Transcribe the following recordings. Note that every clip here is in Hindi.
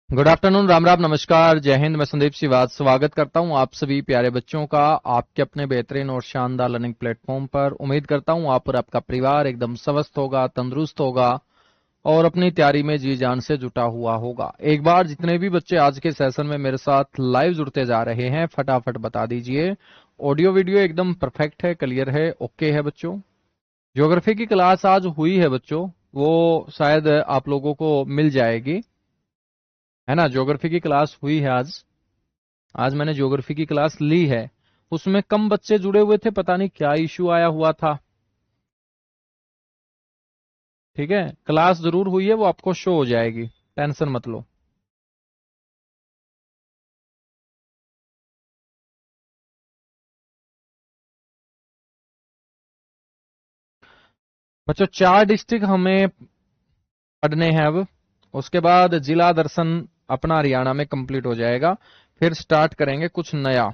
गुड आफ्टरनून, राम राम, नमस्कार, जय हिंद। मैं संदीप सिवाज स्वागत करता हूं आप सभी प्यारे बच्चों का आपके अपने बेहतरीन और शानदार लर्निंग प्लेटफॉर्म पर। उम्मीद करता हूं आप और आपका परिवार एकदम स्वस्थ होगा, तंदुरुस्त होगा और अपनी तैयारी में जी जान से जुटा हुआ होगा। एक बार जितने भी बच्चे आज के सेशन में मेरे साथ लाइव जुड़ते जा रहे हैं, फटाफट बता दीजिए ऑडियो वीडियो एकदम परफेक्ट है, क्लियर है, ओके है बच्चों। ज्योग्राफी की क्लास आज हुई है बच्चों, वो शायद आप लोगों को मिल जाएगी, है ना। ज्योग्राफी की क्लास हुई है आज। आज मैंने ज्योग्राफी की क्लास ली है। उसमें कम बच्चे जुड़े हुए थे, पता नहीं क्या इश्यू आया हुआ था। ठीक है, क्लास जरूर हुई है, वो आपको शो हो जाएगी, टेंशन मत लो। बच्चों 4 डिस्ट्रिक्ट हमें पढ़ने हैं अब। उसके बाद जिला दर्शन अपना हरियाणा में कंप्लीट हो जाएगा, फिर स्टार्ट करेंगे कुछ नया।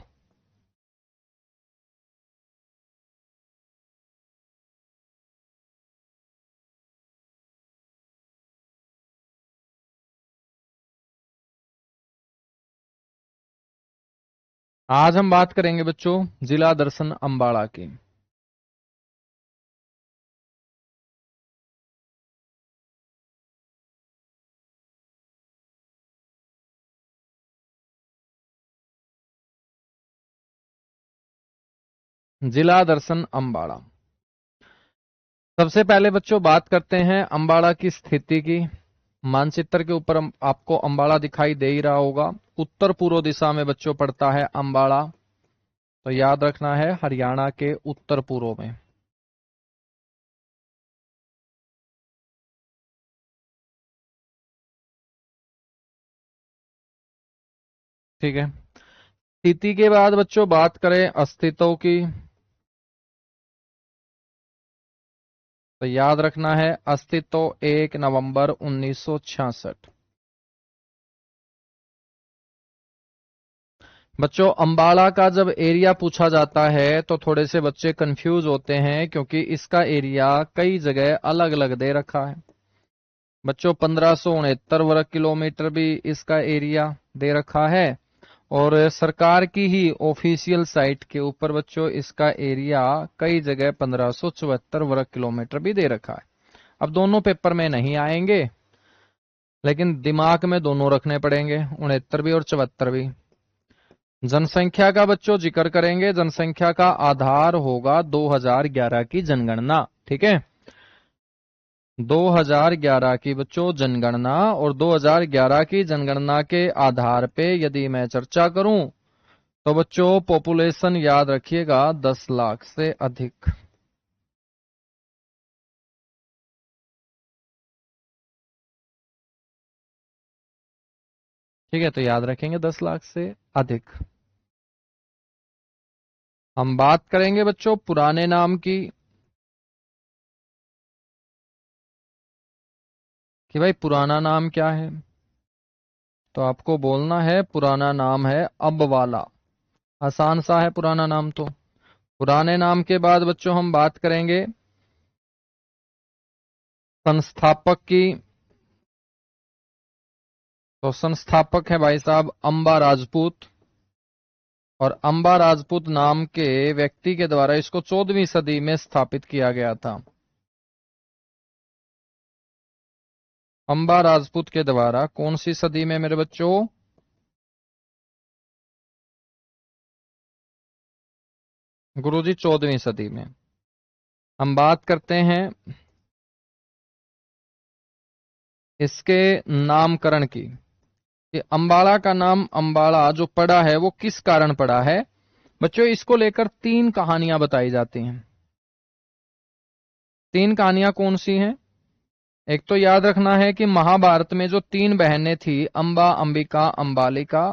आज हम बात करेंगे बच्चों जिला दर्शन अंबाला की। जिला दर्शन अंबाला। सबसे पहले बच्चों बात करते हैं अंबाला की स्थिति की। मानचित्र के ऊपर आपको अंबाला दिखाई दे ही रहा होगा। उत्तर पूर्व दिशा में बच्चों पड़ता है अंबाला, तो याद रखना है हरियाणा के उत्तर पूर्व में। ठीक है, स्थिति के बाद बच्चों बात करें अस्तित्व की, तो याद रखना है अस्तित्व 1 नवंबर 1966। बच्चों अंबाला का जब एरिया पूछा जाता है तो थोड़े से बच्चे कंफ्यूज होते हैं, क्योंकि इसका एरिया कई जगह अलग अलग दे रखा है। बच्चों 1569 वर्ग किलोमीटर भी इसका एरिया दे रखा है, और सरकार की ही ऑफिशियल साइट के ऊपर बच्चों इसका एरिया कई जगह 1574 वर्ग किलोमीटर भी दे रखा है। अब दोनों पेपर में नहीं आएंगे, लेकिन दिमाग में दोनों रखने पड़ेंगे, 69 भी और 74 भी। जनसंख्या का बच्चों जिक्र करेंगे, जनसंख्या का आधार होगा 2011 की जनगणना। ठीक है, 2011 की बच्चों जनगणना, और 2011 की जनगणना के आधार पे यदि मैं चर्चा करूं तो बच्चों पॉपुलेशन याद रखिएगा 10 लाख से अधिक। ठीक है, तो याद रखेंगे 10 लाख से अधिक। हम बात करेंगे बच्चों पुराने नाम की, कि भाई पुराना नाम क्या है। तो आपको बोलना है पुराना नाम है अब वाला। आसान सा है पुराना नाम तो। पुराने नाम के बाद बच्चों हम बात करेंगे संस्थापक की। तो संस्थापक है भाई साहब अंबा राजपूत, और अंबा राजपूत नाम के व्यक्ति के द्वारा इसको 14वीं सदी में स्थापित किया गया था। अंबा राजपूत के द्वारा कौन सी सदी में मेरे बच्चों? गुरुजी 14वीं सदी में। हम बात करते हैं इसके नामकरण की, कि अंबाला का नाम अंबाला जो पड़ा है वो किस कारण पड़ा है। बच्चों इसको लेकर 3 कहानियां बताई जाती हैं। 3 कहानियां कौन सी हैं? एक तो याद रखना है कि महाभारत में जो 3 बहनें थी, अंबा, अंबिका, अंबालिका,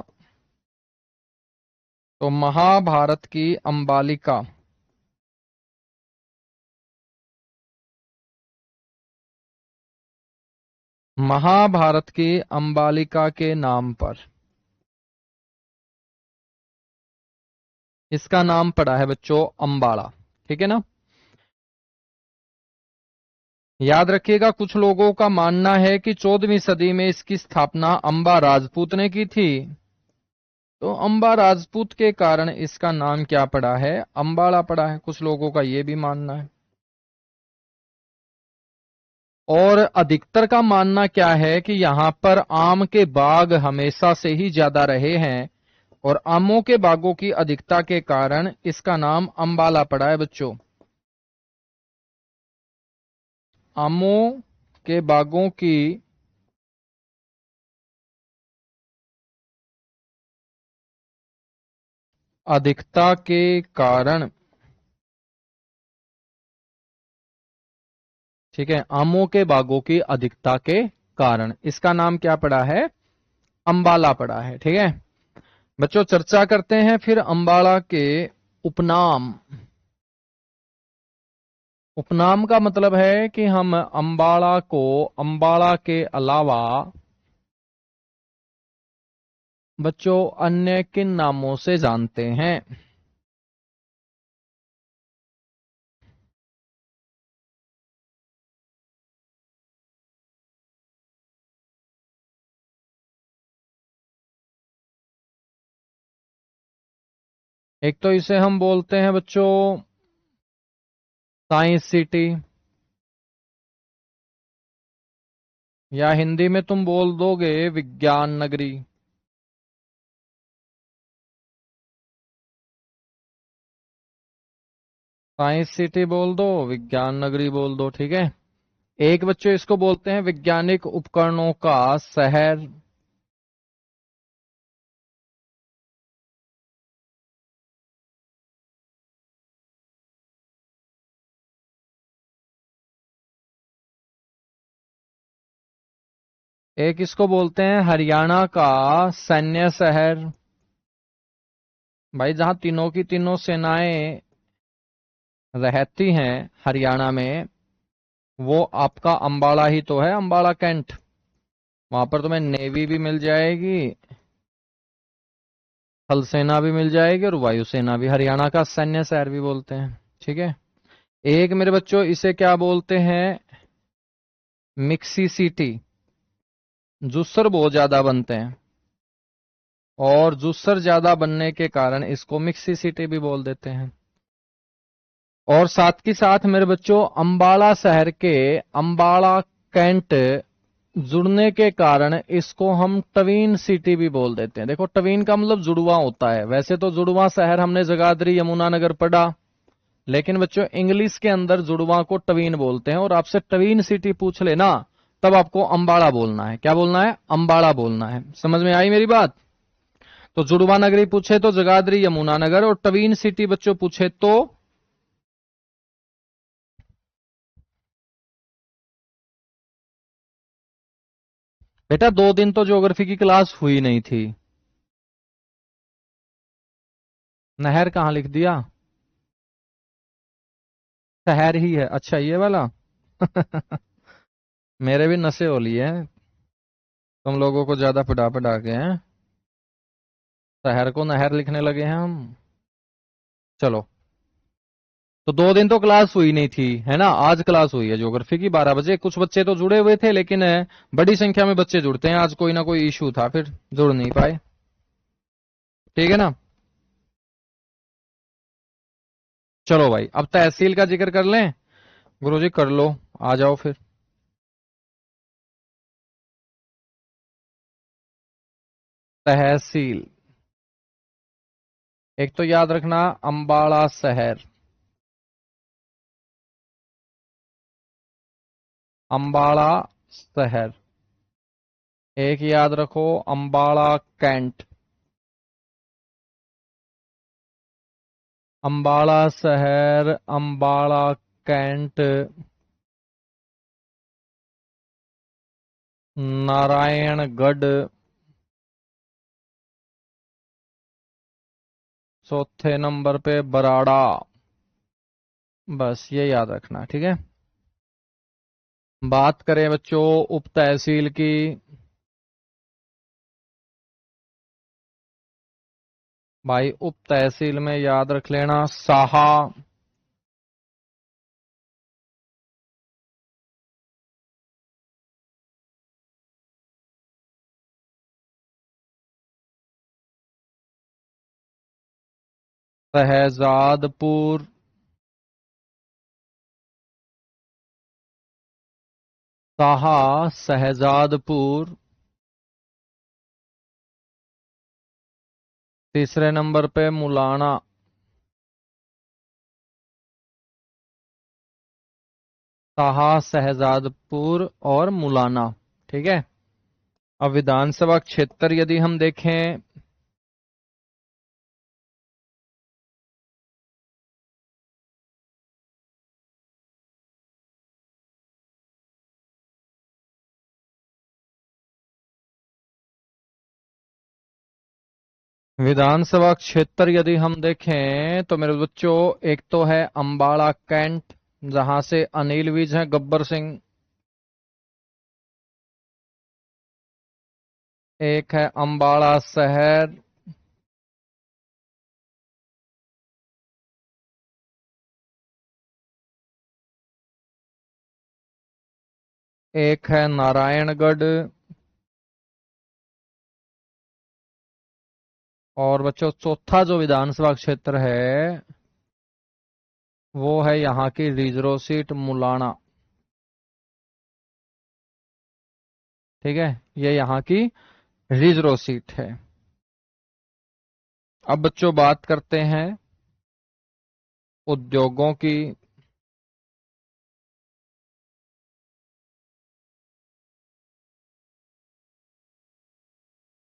तो महाभारत की अंबालिका, महाभारत की अंबालिका के नाम पर इसका नाम पड़ा है बच्चों अंबाला। ठीक है ना। याद रखिएगा, कुछ लोगों का मानना है कि 14वीं सदी में इसकी स्थापना अंबा राजपूत ने की थी। तो अंबा राजपूत के कारण इसका नाम क्या पड़ा है? अंबाड़ा पड़ा है। कुछ लोगों का यह भी मानना है। और अधिकतर का मानना क्या है कि यहां पर आम के बाग हमेशा से ही ज्यादा रहे हैं और आमों के बागों की अधिकता के कारण इसका नाम अंबाला पड़ा है बच्चों। आमों के बागों की अधिकता के कारण, ठीक है, आमों के बागों की अधिकता के कारण इसका नाम क्या पड़ा है? अंबाला पड़ा है। ठीक है बच्चों, चर्चा करते हैं फिर अंबाला के उपनाम। उपनाम का मतलब है कि हम अंबाला को अंबाला के अलावा बच्चों अन्य किन नामों से जानते हैं। एक तो इसे हम बोलते हैं बच्चों साइंस सिटी, या हिंदी में तुम बोल दोगे विज्ञान नगरी। साइंस सिटी बोल दो, विज्ञान नगरी बोल दो। ठीक है, एक बच्चों इसको बोलते हैं वैज्ञानिक उपकरणों का शहर। एक इसको बोलते हैं हरियाणा का सैन्य शहर। भाई जहां तीनों की तीनों सेनाएं रहती हैं हरियाणा में, वो आपका अंबाला ही तो है, अंबाला कैंट। वहां पर तुम्हें नेवी भी मिल जाएगी, थल सेना भी मिल जाएगी और वायुसेना भी। हरियाणा का सैन्य शहर भी बोलते हैं। ठीक है, एक मेरे बच्चों इसे क्या बोलते हैं? Mixie city. जूसर बहुत ज्यादा बनते हैं और जूसर ज्यादा बनने के कारण इसको मिक्सी सिटी भी बोल देते हैं। और साथ ही साथ मेरे बच्चों अंबाला शहर के अंबाला कैंट जुड़ने के कारण इसको हम टवीन सिटी भी बोल देते हैं। देखो, टवीन का मतलब जुड़वा होता है। वैसे तो जुड़वा शहर हमने जगाधरी यमुनानगर पढ़ा, लेकिन बच्चों इंग्लिश के अंदर जुड़वा को टवीन बोलते हैं। और आपसे टवीन सिटी पूछ लेना, तब आपको अंबाड़ा बोलना है। क्या बोलना है? अंबाड़ा बोलना है। समझ में आई मेरी बात? तो जुड़वा नगरी पूछे तो जगाधरी यमुनानगर, और टवीन सिटी बच्चों पूछे तो बेटा 2 दिन तो ज्योग्राफी की क्लास हुई नहीं थी। नहर कहां लिख दिया? शहर ही है। अच्छा, ये वाला। मेरे भी नशे हो लिए हैं, तुम लोगों को ज्यादा पढ़ा पढ़ा के हैं, शहर को नहर लिखने लगे हैं हम। चलो, तो 2 दिन तो क्लास हुई नहीं थी, है ना। आज क्लास हुई है ज्योग्राफी की 12 बजे। कुछ बच्चे तो जुड़े हुए थे, लेकिन बड़ी संख्या में बच्चे जुड़ते हैं। आज कोई ना कोई इशू था, फिर जुड़ नहीं पाए। ठीक है ना। चलो भाई, अब तहसील का जिक्र कर लें। गुरुजी कर लो, आ जाओ फिर। तहसील, एक तो याद रखना अंबाला शहर, अंबाला शहर। एक याद रखो अंबाला कैंट, अंबाला शहर, अंबाला कैंट, नारायणगढ़, चौथे नंबर पे बराड़ा। बस ये याद रखना। ठीक है, बात करें बच्चों उप तहसील की। भाई उप तहसील में याद रख लेना साहा, शहजादपुर, साहा, शहजादपुर। तीसरे नंबर पे मुलाना, साहा, शहजादपुर और मुलाना। ठीक है। अब विधानसभा क्षेत्र यदि हम देखें, विधानसभा क्षेत्र यदि हम देखें तो मेरे बच्चों, एक तो है अंबाला कैंट, जहां से अनिल विज हैं, गब्बर सिंह। एक है अंबाला शहर, एक है नारायणगढ़, और बच्चों चौथा जो विधानसभा क्षेत्र है वो है यहाँ की रिजर्व सीट मुलाना। ठीक है, ये यहाँ की रिजर्व सीट है। अब बच्चों बात करते हैं उद्योगों की।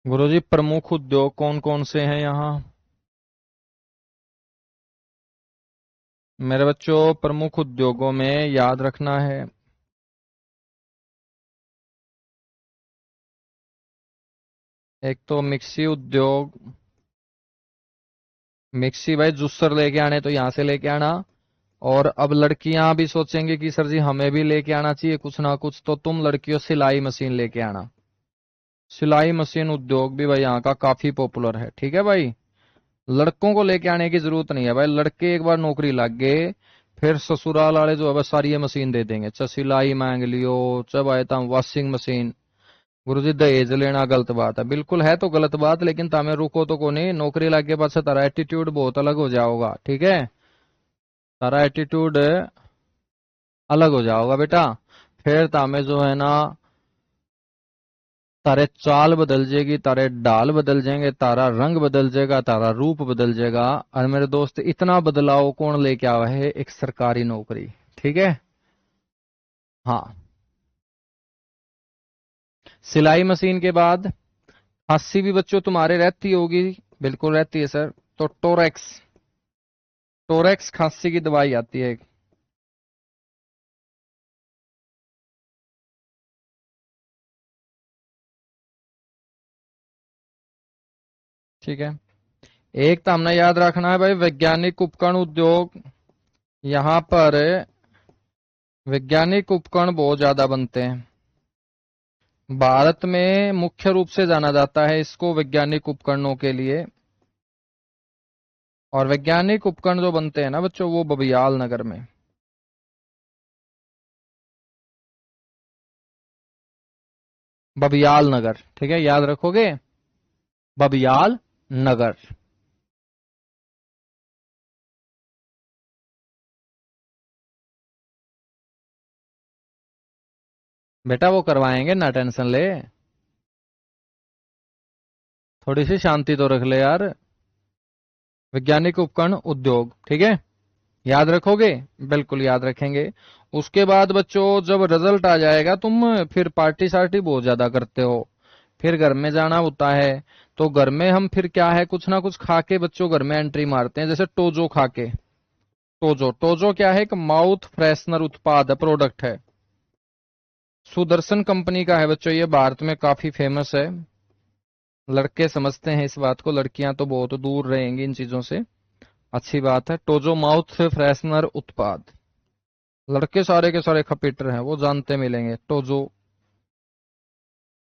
गुरुजी प्रमुख उद्योग कौन कौन से हैं यहाँ? मेरे बच्चों प्रमुख उद्योगों में याद रखना है, एक तो मिक्सी उद्योग। मिक्सी भाई जूसर लेके आने तो यहां से लेके आना। और अब लड़कियां भी सोचेंगे कि सर जी हमें भी लेके आना चाहिए कुछ ना कुछ, तो तुम लड़कियों सिलाई मशीन लेके आना। सिलाई मशीन उद्योग भी भाई यहाँ का काफी पॉपुलर है। ठीक है भाई, लड़कों को लेके आने की जरूरत नहीं है भाई, लड़के एक बार नौकरी लग गए फिर ससुराल वाले जो है बस सारी ये मशीन दे देंगे, चाहे सिलाई मांग लियो, चाहे भाई तुम वॉशिंग मशीन। गुरुजी दहेज लेना गलत बात है, बिल्कुल है तो गलत बात, लेकिन तामे रुको तो को नहीं, नौकरी लग के पास तारा एटीट्यूड बहुत अलग हो जाओगा। ठीक है, तारा एटीट्यूड अलग हो जाओगा बेटा। फिर तामे जो है ना, तारे चाल बदल जाएगी, तारे डाल बदल जाएंगे, तारा रंग बदल जाएगा, तारा रूप बदल जाएगा। और मेरे दोस्त इतना बदलाव कौन लेके आवा है? एक सरकारी नौकरी। ठीक है। हाँ, सिलाई मशीन के बाद खांसी भी बच्चों तुम्हारे रहती होगी। बिल्कुल रहती है सर। तो टोरेक्स, टोरेक्स खांसी की दवाई आती है एक। ठीक है, एक तो हमने याद रखना है भाई वैज्ञानिक उपकरण उद्योग। यहाँ पर वैज्ञानिक उपकरण बहुत ज्यादा बनते हैं। भारत में मुख्य रूप से जाना जाता है इसको वैज्ञानिक उपकरणों के लिए। और वैज्ञानिक उपकरण जो बनते हैं ना बच्चों, वो बबियाल नगर में। बबियाल नगर, ठीक है, याद रखोगे, बबियाल नगर। बेटा वो करवाएंगे, ना टेंशन ले, थोड़ी सी शांति तो रख ले यार। वैज्ञानिक उपकरण उद्योग, ठीक है, याद रखोगे? बिल्कुल याद रखेंगे। उसके बाद बच्चों जब रिजल्ट आ जाएगा, तुम फिर पार्टी सार्टी बहुत ज्यादा करते हो, फिर घर में जाना होता है। तो घर में हम फिर क्या है, कुछ ना कुछ खा के बच्चों घर में एंट्री मारते हैं, जैसे टोजो खा के। टोजो, टोजो क्या है? एक माउथ फ्रेशनर उत्पाद है, प्रोडक्ट है। सुदर्शन कंपनी का है बच्चों, ये भारत में काफी फेमस है। लड़के समझते हैं इस बात को, लड़कियां तो बहुत दूर रहेंगी इन चीजों से। अच्छी बात है, टोजो माउथ फ्रेशनर उत्पाद। लड़के सारे के सारे खपीटर हैं, वो जानते मिलेंगे। टोजो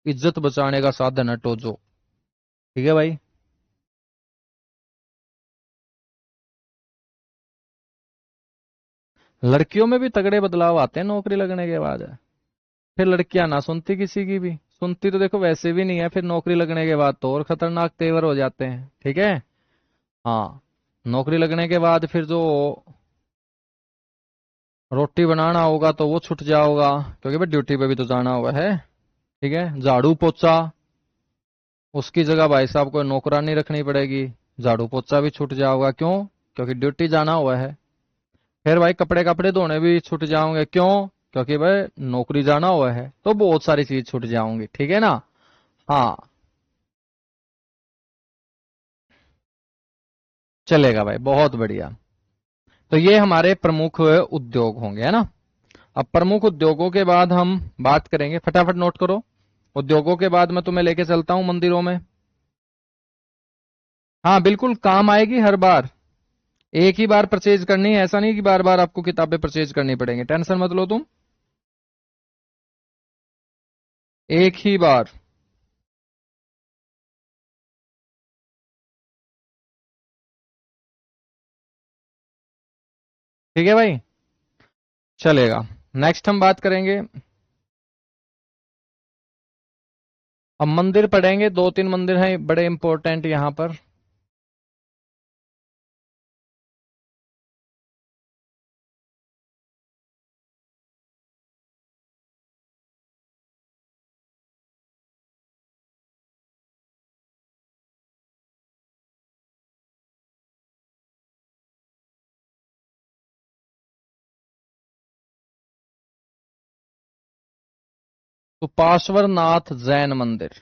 इज्जत बचाने का साधन है, टोजो। ठीक है भाई। लड़कियों में भी तगड़े बदलाव आते हैं नौकरी लगने के बाद। फिर लड़कियां ना सुनती किसी की भी, सुनती तो देखो वैसे भी नहीं है, फिर नौकरी लगने के बाद तो और खतरनाक तेवर हो जाते हैं। ठीक है। हाँ, नौकरी लगने के बाद फिर जो रोटी बनाना होगा तो वो छूट जाओगा, क्योंकि भाई ड्यूटी पे भी तो जाना हुआ है। ठीक है, झाड़ू पोछा, उसकी जगह भाई साहब को नौकरानी रखनी पड़ेगी, झाड़ू पोछा भी छूट जाओगा। क्यों? क्योंकि ड्यूटी जाना हुआ है। फिर भाई कपड़े कपड़े धोने भी छूट जाओगे। क्यों? क्योंकि भाई नौकरी जाना हुआ है। तो बहुत सारी चीज छूट जाओगी, ठीक है ना। हाँ, चलेगा भाई, बहुत बढ़िया। तो ये हमारे प्रमुख उद्योग होंगे, है ना। अब प्रमुख उद्योगों के बाद हम बात करेंगे, फटाफट नोट करो। उद्योगों के बाद मैं तुम्हें लेके चलता हूं मंदिरों में। हाँ बिल्कुल, काम आएगी हर बार। एक ही बार परचेज करनी है, ऐसा नहीं कि बार बार आपको किताबें परचेज करनी पड़ेंगी, टेंशन मत लो तुम। एक ही बार। ठीक है भाई, चलेगा। नेक्स्ट हम बात करेंगे, अब मंदिर पढ़ेंगे। दो तीन मंदिर हैं बड़े इंपॉर्टेंट यहां पर। तो पार्श्वनाथ जैन मंदिर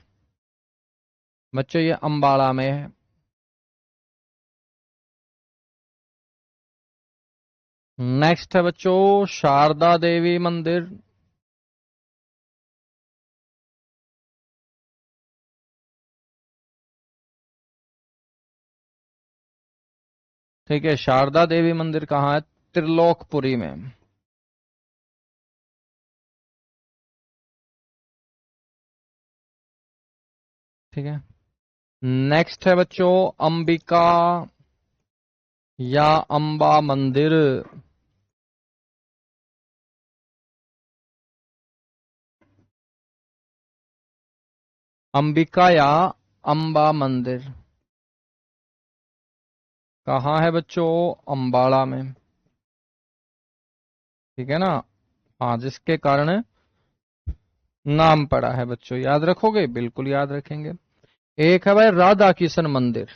बच्चों ये अंबाला में है। नेक्स्ट है बच्चों शारदा देवी मंदिर। ठीक है, शारदा देवी मंदिर कहाँ है? त्रिलोकपुरी में। ठीक है, नेक्स्ट है बच्चों अंबिका या अंबा मंदिर। अंबिका या अंबा मंदिर कहाँ है बच्चों? अंबाला में। ठीक है ना। हाँ, जिसके कारण नाम पड़ा है बच्चों, याद रखोगे? बिल्कुल याद रखेंगे। एक है भाई राधा किशन मंदिर।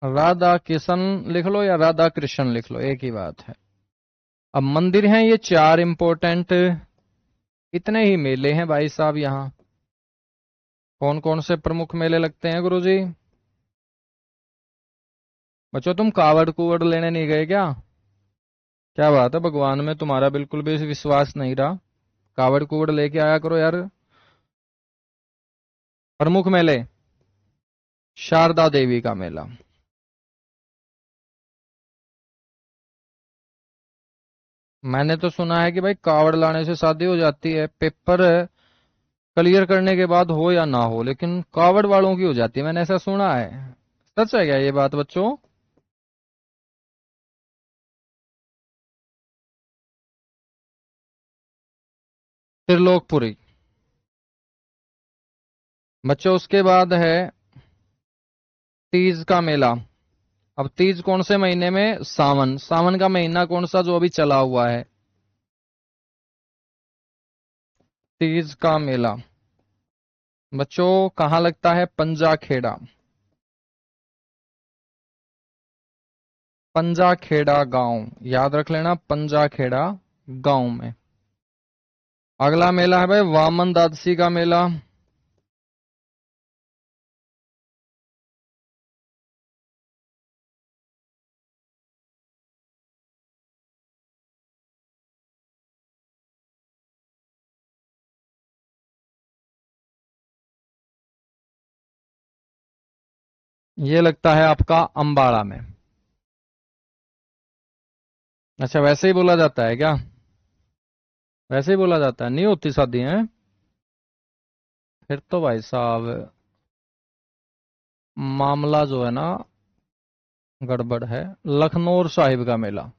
राधा किशन लिख लो या राधा कृष्ण लिख लो, एक ही बात है। अब मंदिर हैं ये चार इंपॉर्टेंट। इतने ही मेले हैं भाई साहब यहाँ। कौन कौन से प्रमुख मेले लगते हैं गुरुजी? बच्चों तुम कावड़ कुवड़ लेने नहीं गए क्या? क्या बात है, भगवान में तुम्हारा बिल्कुल भी विश्वास नहीं रहा। कावड़ कुवड़ लेके आया करो यार। प्रमुख मेले, शारदा देवी का मेला। मैंने तो सुना है कि भाई कावड़ लाने से शादी हो जाती है। पेपर क्लियर करने के बाद हो या ना हो, लेकिन कावड़ वालों की हो जाती है, मैंने ऐसा सुना है। सच है क्या ये बात बच्चों? त्रिलोकपुरी। बच्चों उसके बाद है तीज का मेला। अब तीज कौन से महीने में? सावन। सावन का महीना कौन सा जो अभी चला हुआ है? तीज का मेला बच्चों कहाँ लगता है? पंजा खेड़ा। पंजा खेड़ा गांव, याद रख लेना, पंजा खेड़ा गांव में। अगला मेला है भाई वामन दादसी का मेला। ये लगता है आपका अंबाड़ा में। अच्छा, वैसे ही बोला जाता है क्या? वैसे ही बोला जाता है, नहीं होती शादी है? फिर तो भाई साहब मामला जो है ना गड़बड़ है। लखनौर साहिब का मेला।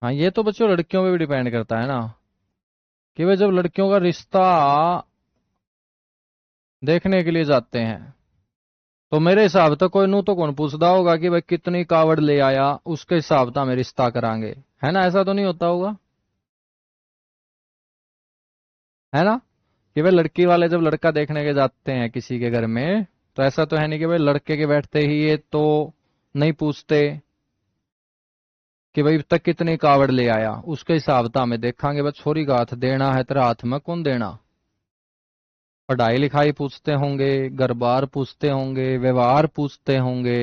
हाँ, ये तो बच्चों लड़कियों पे भी डिपेंड करता है ना, कि वे जब लड़कियों का रिश्ता देखने के लिए जाते हैं, तो मेरे हिसाब से कोई नू तो कौन पूछता होगा कि भाई कितनी कावड़ ले आया, उसके हिसाब से हमें रिश्ता करांगे। है ना, ऐसा तो नहीं होता होगा, है ना? कि भाई लड़की वाले जब लड़का देखने के जाते हैं किसी के घर में, तो ऐसा तो है नहीं कि भाई लड़के के बैठते ही ये तो नहीं पूछते कि भाई तक कितनी कावड़ ले आया, उसके हिसाब से हमें देखांगे। बस छोरी का हाथ देना है तेरा हाथ में कौन देना। पढ़ाई लिखाई पूछते होंगे, घर बार पूछते होंगे, व्यवहार पूछते होंगे,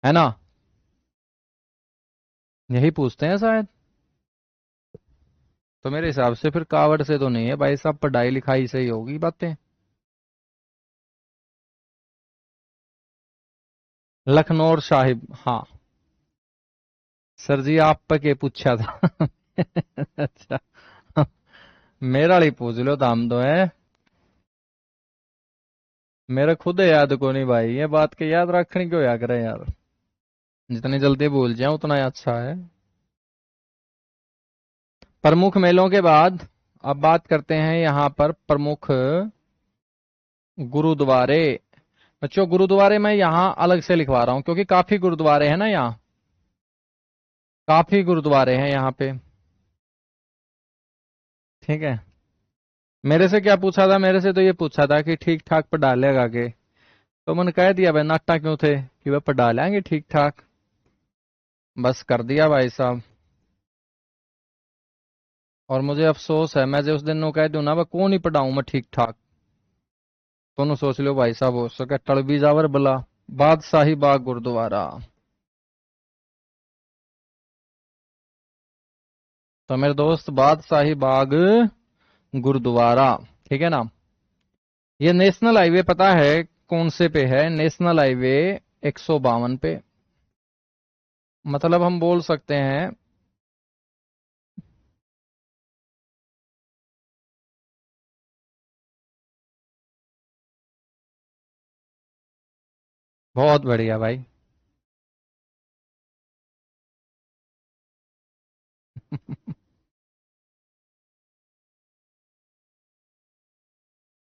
है ना? यही पूछते हैं शायद। तो मेरे हिसाब से फिर कावड़ से तो नहीं है भाई साहब, पढ़ाई लिखाई से ही होगी बातें। लखनौर साहिब, हाँ। सर जी आप पे के पूछा था। अच्छा, मेरा ही पूछ लो दाम दो है। मेरा खुद याद को नहीं भाई, ये बात के याद रखनी क्यों याद करें यार। जितनी जल्दी भूल जाए उतना ही अच्छा है। प्रमुख मेलों के बाद अब बात करते हैं यहाँ पर प्रमुख गुरुद्वारे। बच्चों गुरुद्वारे मैं यहाँ अलग से लिखवा रहा हूँ, क्योंकि काफी गुरुद्वारे हैं ना यहाँ, काफी गुरुद्वारे हैं यहाँ पे। ठीक है। मेरे से क्या पूछा था, मेरे से तो ये पूछा था कि ठीक ठाक पढ़ा लेगा के, तो मैंने कह दिया भाई नाटा क्यों थे कि वह पढ़ा लेंगे ठीक ठाक। बस कर दिया भाई साहब। और मुझे अफसोस है, मैं जो उस दिन नो कह दूं ना वह कौन ही पढ़ाऊं मैं ठीक ठाक, तो नु सोच लो भाई साहब हो सके टड़बी जावर बला। बादशाही बाग गुरुद्वारा। तो मेरे दोस्त बादशाही बाग गुरुद्वारा, ठीक है ना? ये नेशनल हाईवे पता है कौन से पे है? नेशनल हाईवे 152 पे। मतलब हम बोल सकते हैं, बहुत बढ़िया भाई।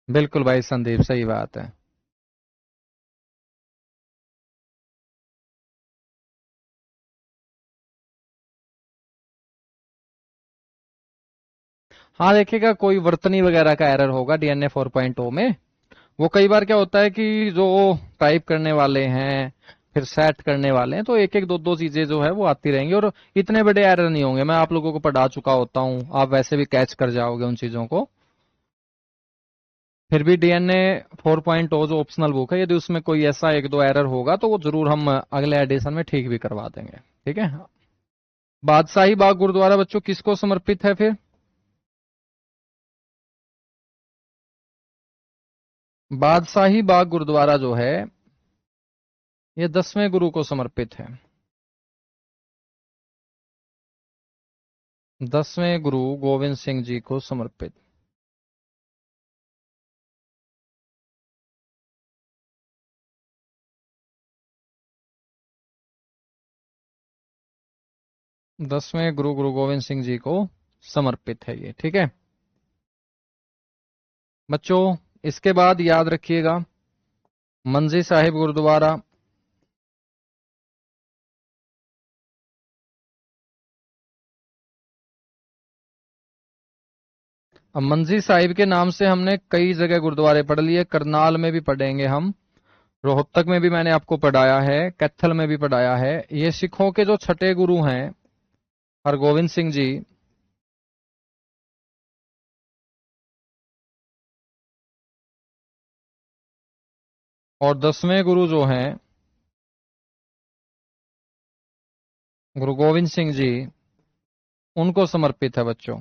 बिल्कुल भाई संदीप, सही बात है। हाँ देखिएगा, कोई वर्तनी वगैरह का एरर होगा डीएनए 4.0 में। वो कई बार क्या होता है कि जो टाइप करने वाले हैं, फिर सेट करने वाले हैं, तो एक एक दो दो चीजें जो है वो आती रहेंगी, और इतने बड़े एरर नहीं होंगे। मैं आप लोगों को पढ़ा चुका होता हूँ, आप वैसे भी कैच कर जाओगे उन चीजों को। फिर भी डीएनए 4.0 जो ऑप्शनल बुक है, यदि उसमें कोई ऐसा एक दो एरर होगा तो वो जरूर हम अगले एडिशन में ठीक भी करवा देंगे। ठीक है। बादशाही बाग गुरुद्वारा बच्चों किसको समर्पित है फिर? बादशाही बाग गुरुद्वारा जो है, ये 10वें गुरु को समर्पित है। 10वें गुरु गोविंद सिंह जी को समर्पित। 10वें गुरु गुरु गोविंद सिंह जी को समर्पित है ये। ठीक है बच्चों, इसके बाद याद रखिएगा मंजी साहिब गुरुद्वारा। अब मंजी साहिब के नाम से हमने कई जगह गुरुद्वारे पढ़ लिए, करनाल में भी पढ़ेंगे हम, रोहतक में भी मैंने आपको पढ़ाया है, कैथल में भी पढ़ाया है। ये सिखों के जो छठे गुरु हैं हरगोविंद सिंह जी, और 10वें गुरु जो हैं गुरु गोविंद सिंह जी, उनको समर्पित है बच्चों।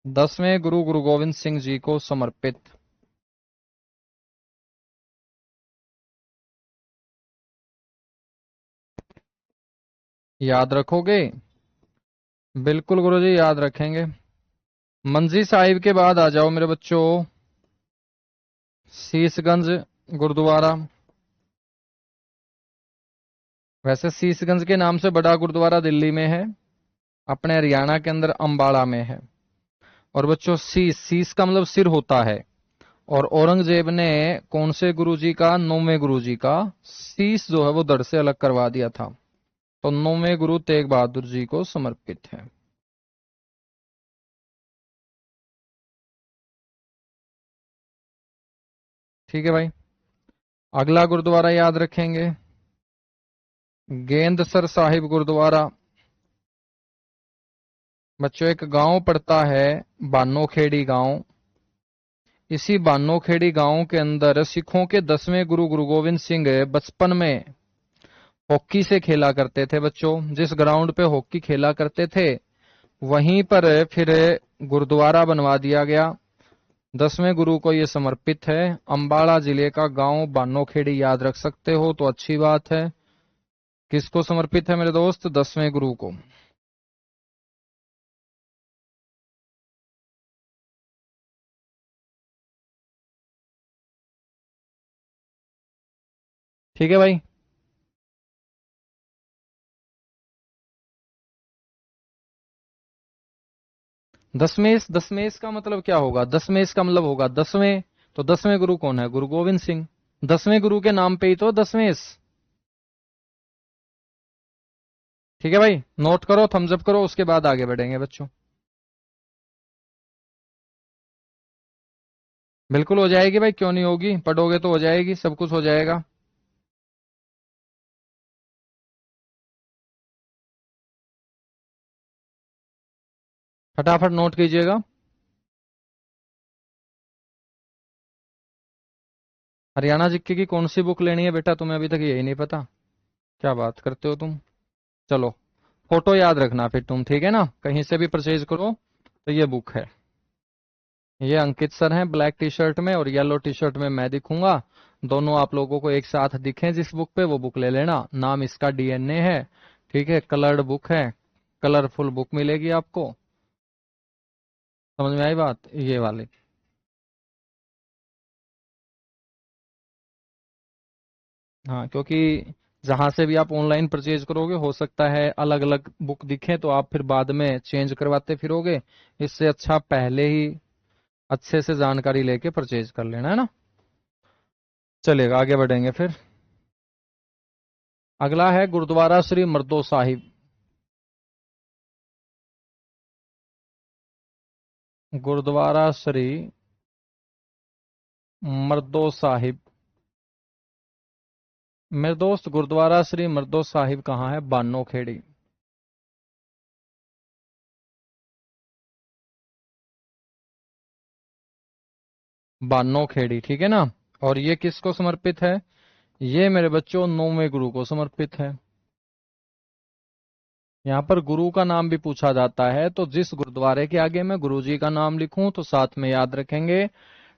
10वें गुरु गुरु गोविंद सिंह जी को समर्पित। याद रखोगे? बिल्कुल गुरुजी याद रखेंगे। मंजी साहिब के बाद आ जाओ मेरे बच्चों शीशगंज गुरुद्वारा। वैसे शीशगंज के नाम से बड़ा गुरुद्वारा दिल्ली में है, अपने हरियाणा के अंदर अंबाला में है। और बच्चों शीश, शीश का मतलब सिर होता है। और औरंगजेब ने कौन से गुरुजी का, 9वें गुरुजी का शीश जो है वो धड़ से अलग करवा दिया था। तो 9वें गुरु तेग बहादुर जी को समर्पित है। ठीक है भाई। अगला गुरुद्वारा याद रखेंगे, गेंदसर साहिब गुरुद्वारा। बच्चों एक गांव पड़ता है बानोखेड़ी गांव। इसी बानोखेड़ी गांव के अंदर सिखों के 10वें गुरु गुरु गोविंद सिंह बचपन में हॉकी से खेला करते थे। बच्चों जिस ग्राउंड पे हॉकी खेला करते थे वहीं पर फिर गुरुद्वारा बनवा दिया गया। 10वें गुरु को यह समर्पित है। अंबाला जिले का गांव बानोखेड़ी याद रख सकते हो तो अच्छी बात है। किसको समर्पित है मेरे दोस्त? 10वें गुरु को। ठीक है भाई। दशमेश, दशमेश का मतलब क्या होगा? दशमेश का मतलब होगा 10वें। तो 10वें गुरु कौन है? गुरु गोविंद सिंह। 10वें गुरु के नाम पे ही तो दशमेश। ठीक है भाई, नोट करो, थम्स अप करो, उसके बाद आगे बढ़ेंगे बच्चों। बिल्कुल हो जाएगी भाई, क्यों नहीं होगी, पढ़ोगे तो हो जाएगी, सब कुछ हो जाएगा। फटाफट नोट कीजिएगा। हरियाणा जीके की कौन सी बुक लेनी है बेटा? तुम्हें अभी तक यही नहीं पता? क्या बात करते हो तुम। चलो, फोटो याद रखना फिर तुम, ठीक है ना? कहीं से भी परचेज करो तो ये बुक है। ये अंकित सर हैं ब्लैक टी शर्ट में, और येलो टी शर्ट में मैं दिखूंगा। दोनों आप लोगों को एक साथ दिखें जिस बुक पे, वो बुक ले लेना। नाम इसका डीएनए है। ठीक है, कलर्ड बुक है, कलरफुल बुक मिलेगी आपको। समझ में आई बात? ये वाली। हाँ, क्योंकि जहां से भी आप ऑनलाइन परचेज करोगे हो सकता है अलग अलग बुक दिखे, तो आप फिर बाद में चेंज करवाते फिरोगे। इससे अच्छा पहले ही अच्छे से जानकारी लेके परचेज कर लेना, है ना? चलेगा, आगे बढ़ेंगे फिर। अगला है गुरुद्वारा श्री मरदो साहिब। गुरुद्वारा श्री मरदो साहिब। मेरे दोस्त गुरुद्वारा श्री मरदो साहिब कहाँ है? बानो खेड़ी। बानो खेड़ी, ठीक है ना? और ये किसको समर्पित है? ये मेरे बच्चों 9वें गुरु को समर्पित है। यहाँ पर गुरु का नाम भी पूछा जाता है, तो जिस गुरुद्वारे के आगे मैं गुरु जी का नाम लिखूं तो साथ में याद रखेंगे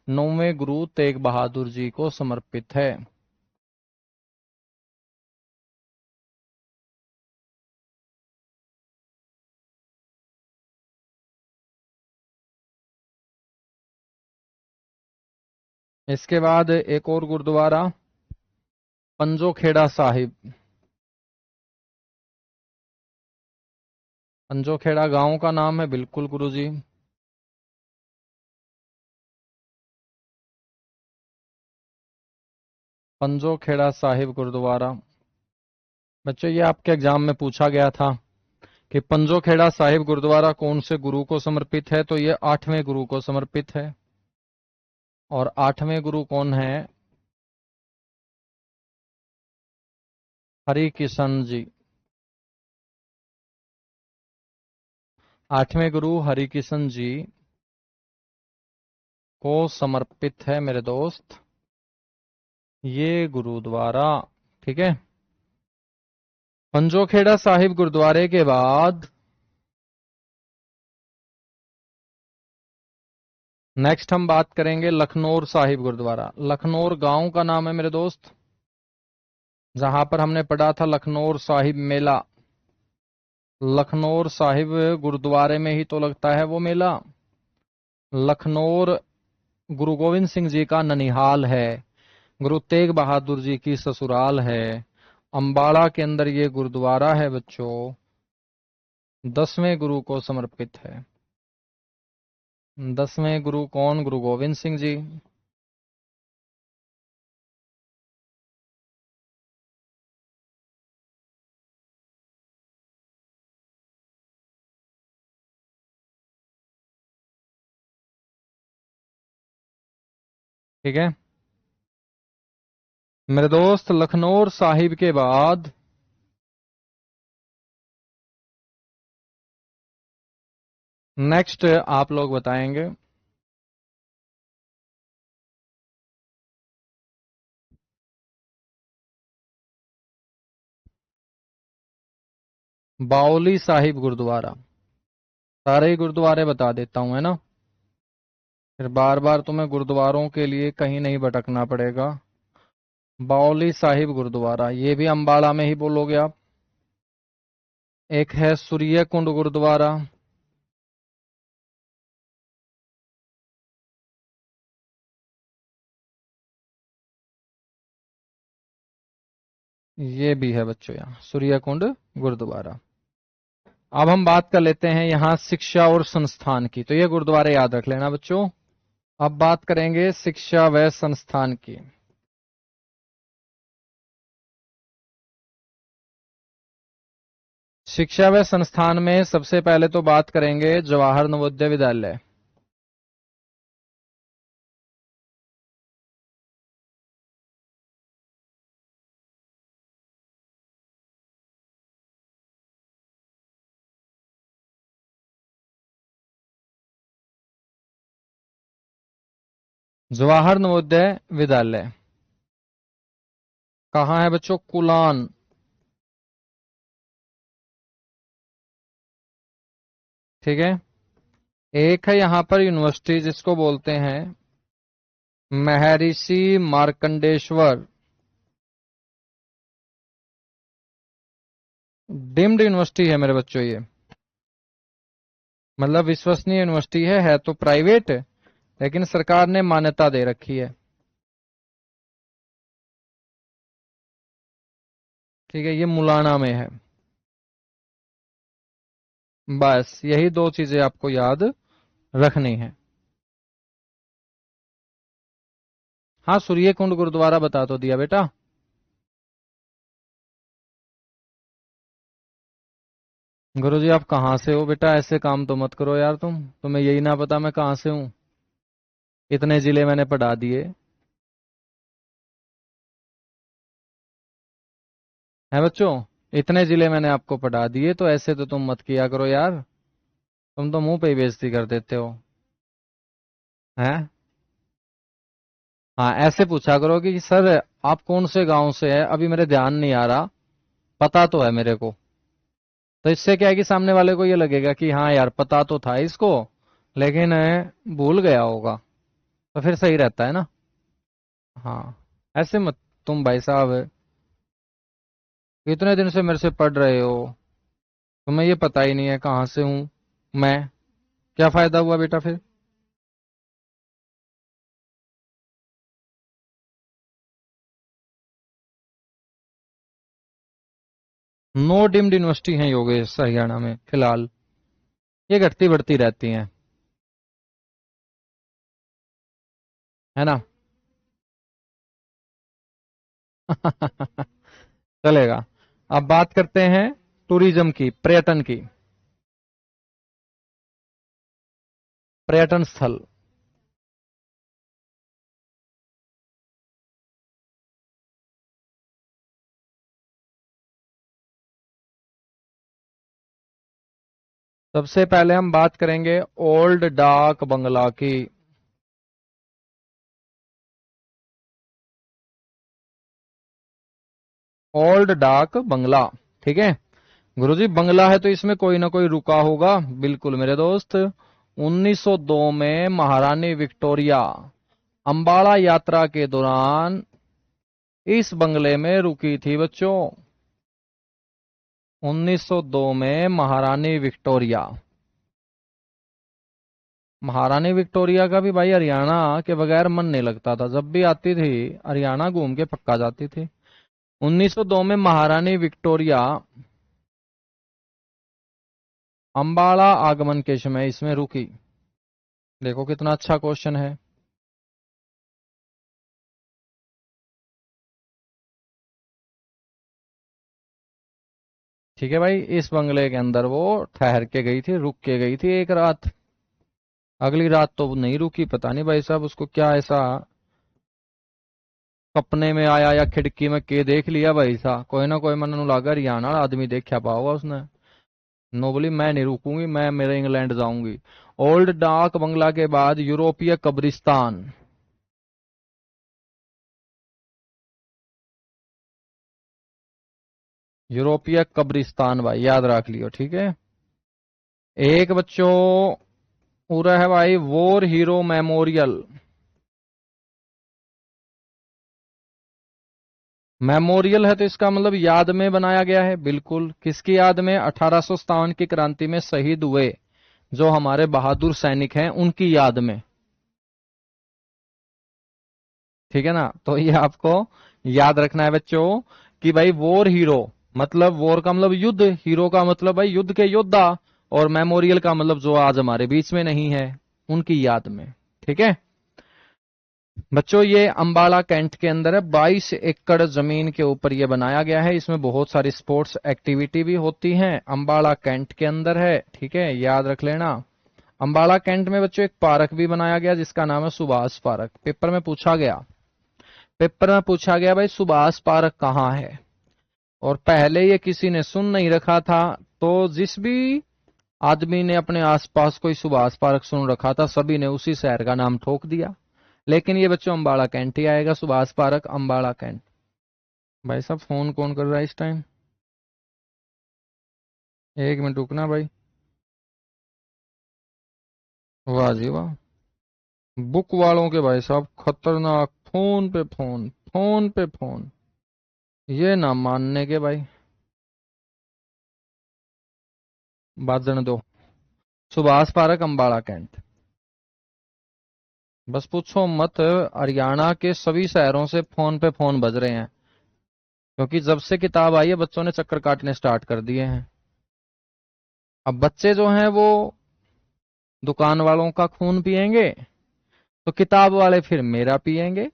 9वें गुरु तेग बहादुर जी को समर्पित है। इसके बाद एक और गुरुद्वारा पंजो खेड़ा साहिब। पंजो खेड़ा गांव का नाम है, बिल्कुल गुरु जी। पंजो खेड़ा साहिब गुरुद्वारा। बच्चों ये आपके एग्जाम में पूछा गया था कि पंजो खेड़ा साहिब गुरुद्वारा कौन से गुरु को समर्पित है, तो ये 8वें गुरु को समर्पित है। और 8वें गुरु कौन है? हरि किशन जी। 8वें गुरु हरि किशन जी को समर्पित है मेरे दोस्त ये गुरुद्वारा। ठीक है। पंजोखेड़ा साहिब गुरुद्वारे के बाद नेक्स्ट हम बात करेंगे लखनौर साहिब गुरुद्वारा। लखनौर गांव का नाम है मेरे दोस्त, जहां पर हमने पढ़ा था लखनौर साहिब मेला। लखनौर साहिब गुरुद्वारे में ही तो लगता है वो मेला। लखनौर गुरु गोविंद सिंह जी का ननिहाल है, गुरु तेग बहादुर जी की ससुराल है। अंबाला के अंदर ये गुरुद्वारा है बच्चों, 10वें गुरु को समर्पित है। 10वें गुरु कौन? गुरु गोविंद सिंह जी। ठीक है मेरे दोस्त, लखनऊ साहिब के बाद नेक्स्ट आप लोग बताएंगे। बाओली साहिब गुरुद्वारा। सारे ही गुरुद्वारे बता देता हूं, है ना, फिर बार बार तुम्हें गुरुद्वारों के लिए कहीं नहीं भटकना पड़ेगा। बाओली साहिब गुरुद्वारा, ये भी अंबाला में ही बोलोगे आप। एक है सूर्य कुंड गुरुद्वारा। ये भी है बच्चों यहाँ सूर्य कुंड गुरुद्वारा। अब हम बात कर लेते हैं यहाँ शिक्षा और संस्थान की, तो ये गुरुद्वारे याद रख लेना बच्चों। अब बात करेंगे शिक्षा व संस्थान की। शिक्षा व संस्थान में सबसे पहले तो बात करेंगे जवाहर नवोदय विद्यालय। जवाहर नवोदय विद्यालय कहाँ है बच्चों? कुलान। ठीक है, एक है यहां पर यूनिवर्सिटी जिसको बोलते हैं महर्षि मार्कंडेश्वर डीम्ड यूनिवर्सिटी है मेरे बच्चों ये, मतलब विश्वसनीय यूनिवर्सिटी है तो प्राइवेट लेकिन सरकार ने मान्यता दे रखी है। ठीक है, ये मुलाना में है। बस यही दो चीजें आपको याद रखनी है। हाँ, सूर्य कुंड गुरुद्वारा बता तो दिया बेटा। गुरुजी आप कहाँ से हो बेटा? ऐसे काम तो मत करो यार, तुम्हें यही ना पता मैं कहाँ से हूँ? इतने जिले मैंने पढ़ा दिए हैं बच्चों, इतने जिले मैंने आपको पढ़ा दिए, तो ऐसे तो तुम मत किया करो यार। तुम तो मुंह पे ही बेइज्जती कर देते हो। हैं? हाँ, ऐसे पूछा करो कि सर आप कौन से गांव से है, अभी मेरे ध्यान नहीं आ रहा, पता तो है मेरे को। तो इससे क्या है कि सामने वाले को ये लगेगा कि हाँ यार पता तो था इसको, लेकिन भूल गया होगा, तो फिर सही रहता है ना। हाँ, ऐसे मत तुम भाई साहब इतने दिन से मेरे से पढ़ रहे हो, तुम्हें ये पता ही नहीं है कहाँ से हूं मैं, क्या फायदा हुआ बेटा फिर? नो डिम्ड यूनिवर्सिटी है योगेश हरियाणा में फिलहाल, ये घटती बढ़ती रहती हैं, है ना। चलेगा। अब बात करते हैं टूरिज्म की, पर्यटन की, पर्यटन स्थल। सबसे पहले हम बात करेंगे ओल्ड डाक बंगला की। ओल्ड डाक बंगला, ठीक है गुरुजी, बंगला है तो इसमें कोई ना कोई रुका होगा। बिल्कुल मेरे दोस्त, 1902 में महारानी विक्टोरिया अंबाला यात्रा के दौरान इस बंगले में रुकी थी बच्चों। 1902 में महारानी विक्टोरिया, महारानी विक्टोरिया का भी भाई हरियाणा के बगैर मन नहीं लगता था, जब भी आती थी हरियाणा घूम के पक्का जाती थी। 1902 में महारानी विक्टोरिया अंबाला आगमन के समय इसमें रुकी। देखो कितना अच्छा क्वेश्चन है। ठीक है भाई, इस बंगले के अंदर वो ठहर के गई थी, रुक के गई थी एक रात। अगली रात तो नहीं रुकी, पता नहीं भाई साहब उसको क्या ऐसा सपने में आया या खिड़की में के देख लिया भाई साहब, कोई ना कोई मन लागा हरियाणा आदमी देखा पाओगा उसने। नो बोली मैं नहीं रुकूंगी, मैं मेरे इंग्लैंड जाऊंगी। ओल्ड डाक बंगला के बाद यूरोपीय कब्रिस्तान। यूरोपीय कब्रिस्तान भाई याद रख लियो, ठीक है। एक बच्चों पूरा है भाई वॉर हीरो मेमोरियल। मेमोरियल है तो इसका मतलब याद में बनाया गया है, बिल्कुल। किसकी याद में? 1857 की क्रांति में शहीद हुए जो हमारे बहादुर सैनिक हैं उनकी याद में, ठीक है ना। तो ये आपको याद रखना है बच्चों कि भाई वॉर हीरो मतलब वॉर का मतलब युद्ध, हीरो का मतलब भाई युद्ध के योद्धा, और मेमोरियल का मतलब जो आज हमारे बीच में नहीं है उनकी याद में, ठीक है बच्चों। ये अंबाला कैंट के अंदर है, 22 एकड़ जमीन के ऊपर ये बनाया गया है। इसमें बहुत सारी स्पोर्ट्स एक्टिविटी भी होती हैं, अंबाला कैंट के अंदर है, ठीक है, याद रख लेना। अंबाला कैंट में बच्चों एक पार्क भी बनाया गया जिसका नाम है सुभाष पार्क। पेपर में पूछा गया भाई सुभाष पार्क कहाँ है, और पहले ये किसी ने सुन नहीं रखा था। तो जिस भी आदमी ने अपने आसपास कोई सुभाष पार्क सुन रखा था सभी ने उसी शहर का नाम ठोक दिया। लेकिन ये बच्चों अंबाला कैंट ही आएगा, सुभाष पार्क अंबाला कैंट। भाई साहब फोन कौन कर रहा है इस टाइम? एक मिनट रुकना भाई। वाह जी वाह, बुक वालों के भाई साहब खतरनाक, फोन पे फोन, फोन पे फोन, ये ना मानने के भाई। बाजन दो, सुभाष पार्क अंबाला कैंट। बस पूछो मत, हरियाणा के सभी शहरों से फोन पे फोन बज रहे हैं, क्योंकि जब से किताब आई है बच्चों ने चक्कर काटने स्टार्ट कर दिए हैं। अब बच्चे जो हैं वो दुकान वालों का खून पिएंगे, तो किताब वाले फिर मेरा पिएंगे,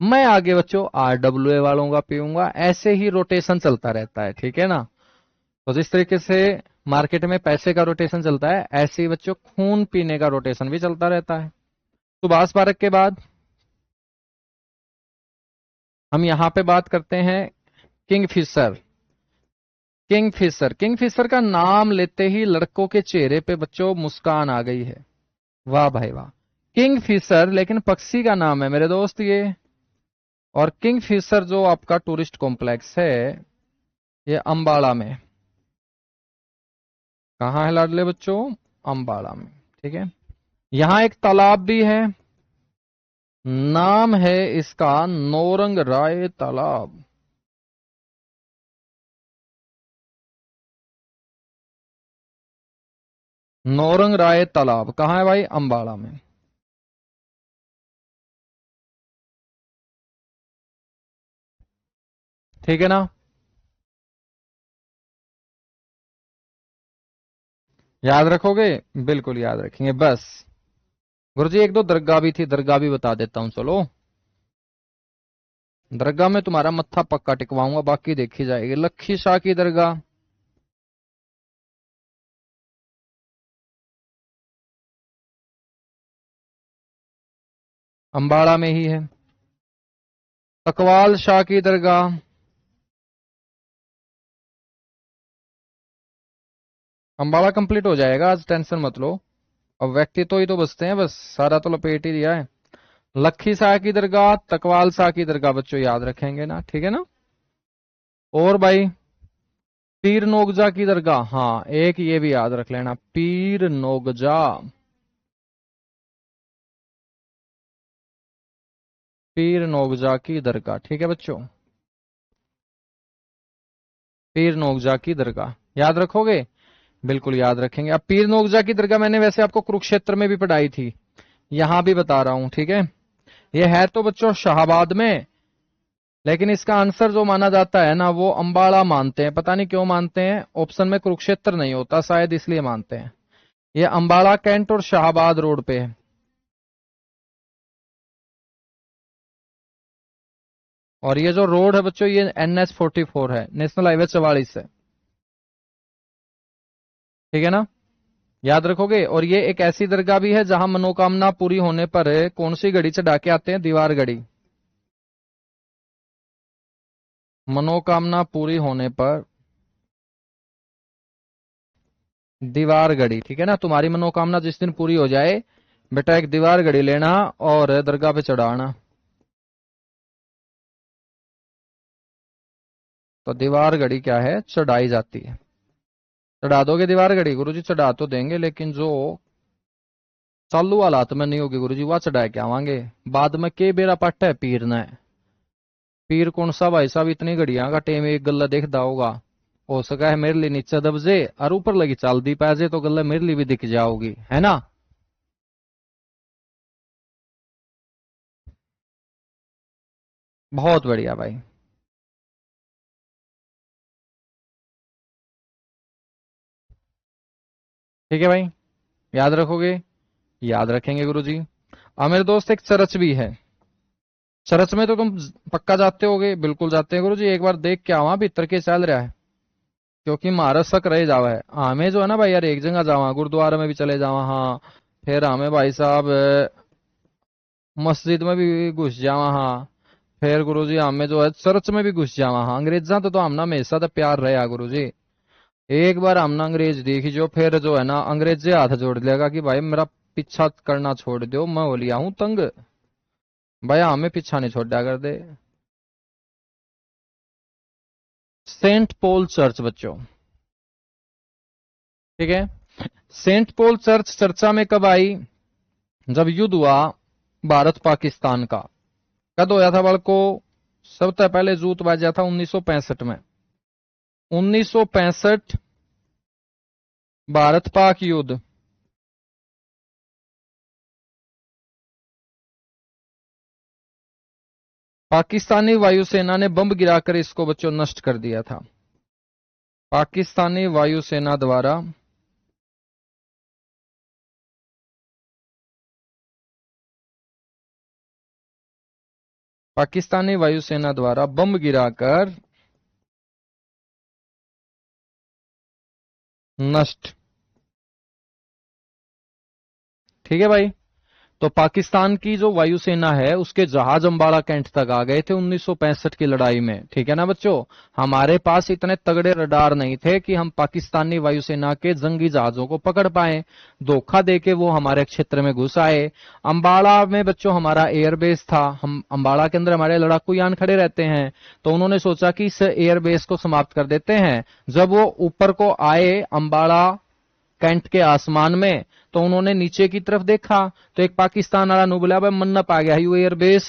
मैं आगे बच्चों आरडब्ल्यूए वालों का पीऊंगा। ऐसे ही रोटेशन चलता रहता है, ठीक है ना। तो जिस तरीके से मार्केट में पैसे का रोटेशन चलता है, ऐसे ही बच्चों खून पीने का रोटेशन भी चलता रहता है। सुभाष पार्क के बाद हम यहां पे बात करते हैं किंगफिशर। किंगफिशर का नाम लेते ही लड़कों के चेहरे पे बच्चों मुस्कान आ गई है। वाह भाई वाह, किंगफिशर लेकिन पक्षी का नाम है मेरे दोस्त ये। और किंगफिशर जो आपका टूरिस्ट कॉम्प्लेक्स है ये अंबाला में। कहाँ है लाडले बच्चों? अंबाला में, ठीक है। यहां एक तालाब भी है, नाम है इसका नौरंग राय तालाब। नौरंग राय तालाब कहाँ है भाई? अंबाला में। ठीक है ना, याद रखोगे? बिल्कुल याद रखेंगे। बस गुरुजी एक दो दरगाह भी थी, दरगाह भी बता देता हूं चलो। दरगाह में तुम्हारा मत्था पक्का टिकवाऊंगा, बाकी देखी जाएगी। लखी शाह की दरगाह अंबाड़ा में ही है। तकवाल शाह की दरगाह अंबाड़ा कंप्लीट हो जाएगा आज, टेंशन मत लो। अब व्यक्ति तो ही तो बचते हैं, बस सारा तो लपेट ही दिया है। लखी शाह की दरगाह, तकवाल शाह की दरगाह बच्चों याद रखेंगे ना, ठीक है ना। और भाई पीर नोगजा की दरगाह, हाँ एक ये भी याद रख लेना, पीर नोगजा। पीर नोगजा की दरगाह, ठीक है बच्चों, पीर नोगजा की दरगाह याद रखोगे? बिल्कुल याद रखेंगे। अब पीर नोगजा की दरगाह मैंने वैसे आपको कुरुक्षेत्र में भी पढ़ाई थी, यहां भी बता रहा हूं, ठीक है। ये है तो बच्चों शाहाबाद में, लेकिन इसका आंसर जो माना जाता है ना वो अंबाला मानते हैं। पता नहीं क्यों मानते हैं, ऑप्शन में कुरुक्षेत्र नहीं होता, शायद इसलिए मानते हैं। ये अंबाला कैंट और शाहबाद रोड पे है। और ये जो रोड है बच्चों, ये NH 44 है, नेशनल हाईवे 44 है। ठीक है ना, याद रखोगे। और ये एक ऐसी दरगाह भी है जहां मनोकामना पूरी होने पर कौन सी घड़ी चढ़ा के आते हैं? दीवार घड़ी। मनोकामना पूरी होने पर दीवार घड़ी। ठीक है ना, तुम्हारी मनोकामना जिस दिन पूरी हो जाए बेटा, एक दीवार घड़ी लेना और दरगाह पे चढ़ाना। तो दीवार घड़ी क्या है? चढ़ाई जाती है। चढ़ा दोगे दीवार घड़ी? गुरुजी चढ़ा तो देंगे, लेकिन जो चालू हालात में नहीं होगी गुरुजी, वह चढ़ा के आवांगे। बाद में के बेरा पट्ट है पीर ने। पीर कौन सा भाई साहब? इतनी घड़ियां का टेम एक गला देखता होगा। हो सका है मेरे लिए नीचे दबजे और ऊपर लगी चाल दी पैजे, तो गला मेरे लिए भी दिख जाओगी, है ना। बहुत बढ़िया भाई। ठीक है भाई, याद रखोगे? याद रखेंगे गुरुजी। मेरे दोस्त एक चरच भी है। चरच में तो तुम पक्का जाते होगे? बिल्कुल जाते हैं गुरुजी। एक बार देख के आवा भीतर के चल रहा है, क्योंकि महाराज शक रह जावा है। हमें जो है ना भाई यार, एक जगह जावा, गुरुद्वारा में भी चले जावा, हाँ। फिर हमें भाई साहब मस्जिद में भी घुस जावा, हाँ। फिर गुरुजी हमें जो है चर्च में भी घुस जावा, हाँ। अंग्रेजा तो हमना हमेशा तो प्यार रहा गुरुजी। एक बार हमने अंग्रेज देखी जो, फिर जो है ना अंग्रेज हाथ जोड़ लेगा कि भाई मेरा पीछा करना छोड़ दो, मैं हो लिया हूं तंग। भाई हमें पीछा नहीं छोड़ा कर दे। सेंट पॉल चर्च बच्चों, ठीक है। सेंट पॉल चर्च चर्चा में कब आई? जब युद्ध हुआ भारत पाकिस्तान का। कद होया था बड़को? सबसे पहले जूत बाजा था 1965 में। 1965 भारत पाक युद्ध। पाकिस्तानी वायुसेना ने बम गिराकर इसको बच्चों नष्ट कर दिया था। पाकिस्तानी वायुसेना द्वारा पाकिस्तानी वायुसेना द्वारा बम गिराकर नष्ट। ठीक है भाई। तो पाकिस्तान की जो वायुसेना है उसके जहाज अंबाला कैंट तक आ गए थे 1965 की लड़ाई में। ठीक है ना बच्चों। हमारे पास इतने तगड़े रडार नहीं थे कि हम पाकिस्तानी वायुसेना के जंगी जहाजों को पकड़ पाए। धोखा देके वो हमारे क्षेत्र में घुस आए। अंबाला में बच्चों हमारा एयरबेस था, हम अंबाला के अंदर हमारे लड़ाकू यान खड़े रहते हैं। तो उन्होंने सोचा कि इस एयरबेस को समाप्त कर देते हैं। जब वो ऊपर को आए अंबाला कैंट के आसमान में, तो उन्होंने नीचे की तरफ देखा, तो एक पाकिस्तान वाला नु बोला भाई मन्नप आ गया यू एयरबेस।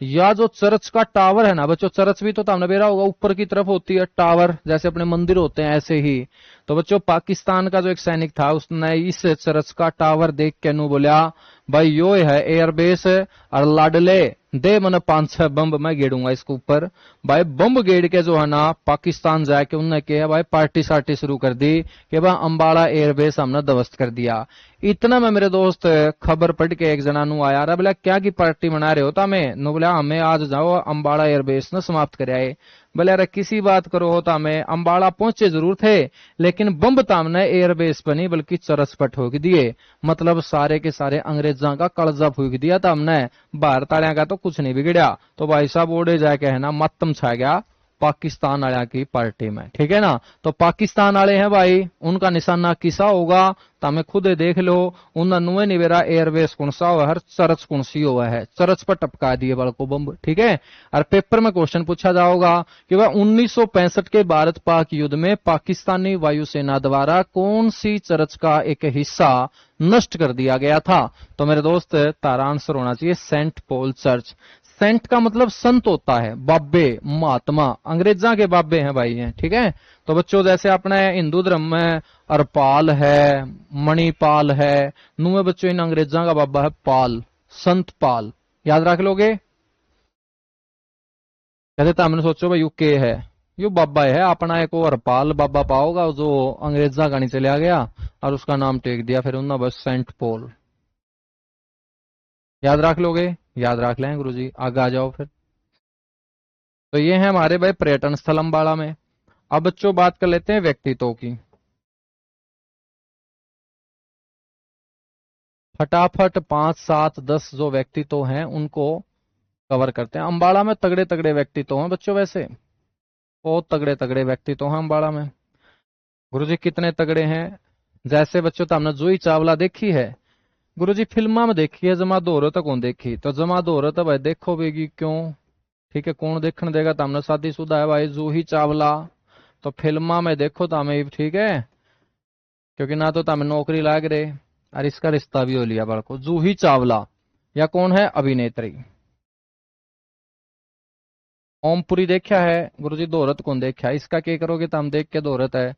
या जो चर्च का टावर है ना बच्चों, चर्च भी तो तुमने बेरा होगा ऊपर की तरफ होती है टावर, जैसे अपने मंदिर होते हैं ऐसे ही। तो बच्चों पाकिस्तान का जो एक सैनिक था उसने इस चर्च का टावर देख के नु बोला भाई यो है एयरबेस, और लाडले दे मन 5-6 बम मैं गेड़ूंगा इसके ऊपर। भाई बम गेड़ के जो है ना पाकिस्तान जाके उनने कहा भाई पार्टी सार्टी शुरू कर दी कि भाई अंबाला एयरबेस हमने ध्वस्त कर दिया। इतना में मेरे दोस्त खबर पढ़ के एक जना नु आया, बोला क्या की पार्टी मना रहे होता मैं नु बोला हमें आज जाओ अंबाला एयरबेस न समाप्त कर आए। बोले अरे किसी बात करो होता हमें अंबाला पहुंचे जरूर थे, लेकिन बम तो हमने एयरबेस पर नहीं बल्कि चरस पर ठोक दिए। मतलब सारे के सारे अंग्रेजा का कलजा फूक दिया था हमने, भारत वालिया का तो कुछ नहीं बिगड़ा। तो भाई साहब ओडे जाके है ना मातम छा गया पाकिस्तान वाला की पार्टी में। ठीक है ना। तो पाकिस्तान वाले हैं भाई, उनका निशाना किसा होगा तो हमें खुद देख लो। उन नुए निवेरा एयरबेस कौन सा हुआ है, चरच कौन सी हुआ है, चरच पर टपका दिए बल को बम। ठीक है। और पेपर में क्वेश्चन पूछा जाओगा कि वह 1965 के भारत पाक युद्ध में पाकिस्तानी वायुसेना द्वारा कौन सी चर्च का एक हिस्सा नष्ट कर दिया गया था? तो मेरे दोस्त तारा आंसर होना चाहिए सेंट पॉल चर्च। सेंट का मतलब संत होता है, बाबे महात्मा, अंग्रेजा के बाबे हैं भाई हैं। ठीक है। तो बच्चों जैसे अपने हिंदू धर्म में अरपाल है, मणिपाल है, नुए बच्चों इन अंग्रेजा का बाबा है पाल, संत पाल। याद रख लोगे। कहते था हमने सोचो भाई यू के है, यू बाबा है अपना एक और पाल बाबा पाओगा जो अंग्रेजा का नहीं चला गया और उसका नाम टेक दिया फिर उन्होंने बस सेंट पॉल। याद रख लोगे? याद रख लें गुरुजी, आगे आ जाओ फिर। तो ये है हमारे भाई पर्यटन स्थल अम्बाड़ा में। अब बच्चों बात कर लेते हैं व्यक्तित्वों की। फटाफट 5 7 10 जो व्यक्तित्व हैं उनको कवर करते हैं। अम्बाड़ा में तगड़े तगड़े व्यक्तित्व हैं बच्चों, वैसे बहुत तगड़े तगड़े व्यक्तित्व हैं अम्बाड़ा में। गुरुजी कितने तगड़े हैं? जैसे बच्चों तो हमने जूही चावला देखी है गुरुजी, फिल्मा में देखी है, जमा दो तक कौन देखी? तो जमा दो तो भाई देखो बेगी क्यों, ठीक है, कौन देखने देगा? तो हमने शादीशुदा है भाई जूही चावला, तो फिल्मा में देखो तो हमें ठीक है, क्योंकि ना तो हमें नौकरी लाग रहे और इसका रिश्ता भी हो लिया बड़को। जूही चावला या कौन है अभिनेत्री? ओमपुरी देखा है गुरुजी, दोहरत कौन देखा है? इसका क्या करोगे? तो हम देख के दोहरत है